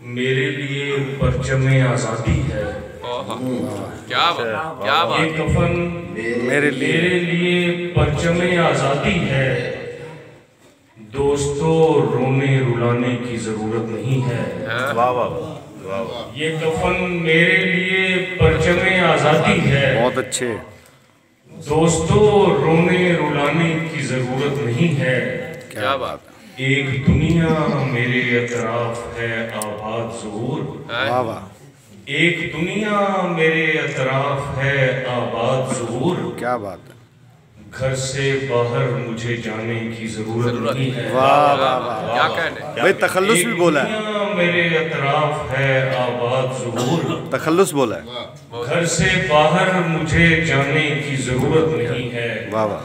मेरे लिए परचमे आजादी है। क्या बात, क्या बात। ये कफन मेरे लिए परचमे आजादी है। दोस्तों रोने रुलाने की जरूरत नहीं है। वाह वाह वाह। ये कफन मेरे लिए परचमे आजादी है। बहुत अच्छे। दोस्तों रोने रुलाने की जरूरत नहीं है। क्या बात। एक दुनिया मेरे अतराफ है आबाद ज़हूर। वाह वाह। एक दुनिया मेरे अतराफ है आबाद ज़हूर। क्या बात है। घर से बाहर मुझे जाने की जरूरत नहीं है। वाह वाह वाह। क्या कहने भाई तखल्लुस भी बोला है। दुनिया मेरे अतराफ है आबाद ज़हूर। तखल्लुस बोला है। घर से बाहर मुझे जाने की जरूरत नहीं है। वाह वाह।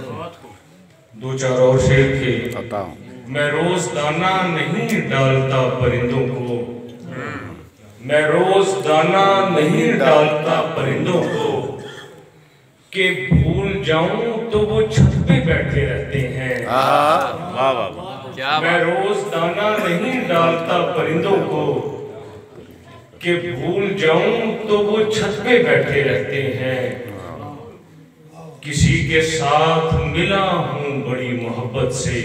दो चार और शेर थे। बताओ। मैं रोज दाना नहीं डालता परिंदों को। मैं रोज दाना नहीं डालता परिंदों को कि भूल जाऊं तो वो छत पे बैठे रहते हैं। वाह वाह। क्या मैं बात। रोज दाना नहीं डालता परिंदों को कि भूल जाऊं तो वो छत पे बैठे रहते हैं। किसी के साथ मिला हूं बड़ी मोहब्बत से।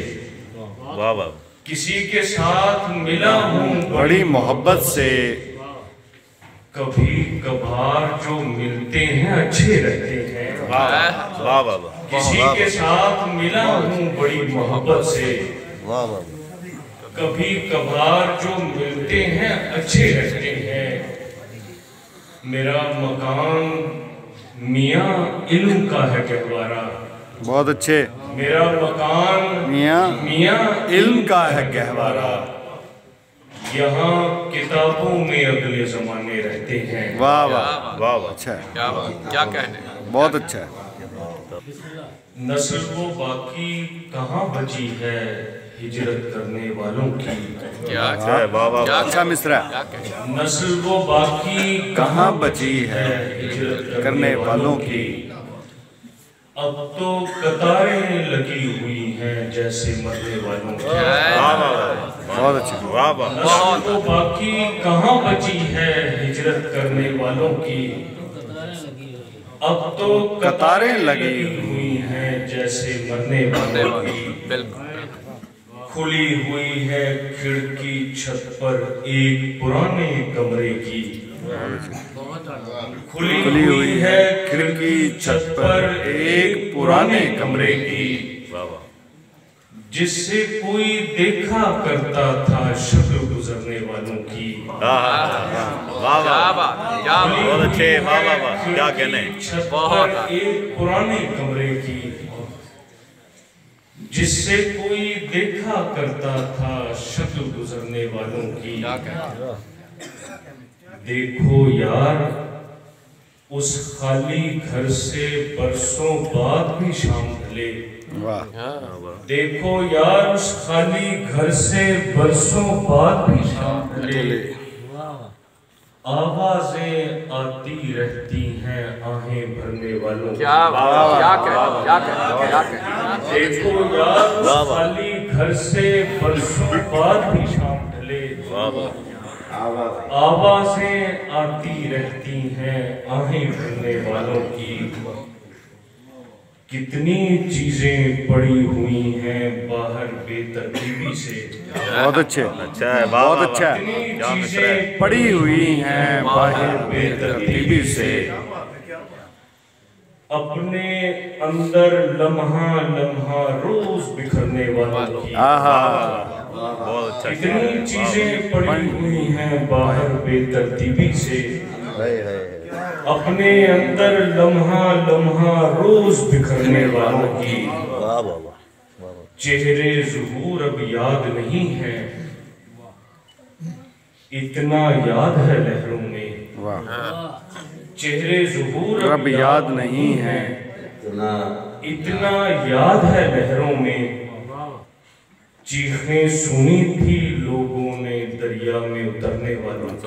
वाह वाह। किसी के साथ मिला हूं बड़ी मोहब्बत से। कभी कभार जो मिलते हैं अच्छे रहते हैं। वाह वाह वाह। किसी के साथ मिला हूं बड़ी मोहब्बत से। वाह वाह। कभी कभार जो मिलते हैं अच्छे रहते हैं। मेरा मकान मियाँ इल्म का है गहवारा। बहुत अच्छे। मेरा मकान मियाँ इल्म का है गहवारा। यहाँ किताबों में अगले जमाने रहते हैं। वाह वाह वाह वाह। अच्छा है। क्या बात, क्या कहने। बहुत अच्छा है। नस्ल वो बाकी कहाँ बची है हिजरत करने वालों की। क्या अच्छा है। वाह वाह। क्या अच्छा मिसरा। क्या कहने। नस्ल वो बाकी कहाँ बची है हिजरत करने वालों की। अब तो कतारें लगी हुई हैं जैसे मरने वालों की। वाह वाह। बहुत अच्छा। वाह वाह। नस्ल वो बाकी कहाँ बची है हिजरत करने वालों की। अब तो कतारें लगी हुई हैं जैसे मरने वालों की। बिल्कुल। खुली हुई है खिड़की छत पर एक पुराने कमरे की। खुली हुई है खिड़की छत पर एक पुराने कमरे की। वाह वाह। जिससे कोई देखा करता था शक्ल गुजरने वालों की। वाह क्या वाह। बात, क्या बात। बहुत अच्छे। वाह वाह वाह। क्या कहने। छत बहुत। पर एक पुराने कमरे की। जिससे कोई देखा करता था शक्ल गुजरने वालों की। क्या कहने। देखो यार उस खाली घर से बरसों बाद भी शाम ढले। वाह। देखो यार उस खाली घर से बरसों बाद भी शाम ढले। आवाजें आती रहती हैं आहें भरने वालों की। क्या बात, क्या कहने, क्या कहने, क्या कहने। देखो यार उस खाली घर से बरसों बाद भी शाम ढले। वाह वाह। आवाजें आती रहती हैं आहें भरने वालों की। कितनी चीजें पड़ी हुई हैं बाहर बेतरतीबी से। बहुत अच्छे। अच्छा है। वाह बहुत वाह। अच्छा है। कितनी क्या मिसरा है। चीजें पड़ी हुई हैं बाहर बेतरतीबी से। अपने अंदर लम्हा लम्हा रोज बिखरने वालों की। आहा। बहुत अच्छा। कितनी चीजें पड़ी हुई हैं बाहर बेतरतीबी से। अपने अंदर लम्हा लम्हा रोज बिखरने वालों की। वाह वाह वाह। चेहरे ज़ुहूर अब याद नहीं है। इतना याद है लहरों में। वाह। चेहरे ज़ुहूर अब याद नहीं है। इतना याद है लहरों में। चीखें सुनी थी लोगों ने दरिया में उतरने वालों की।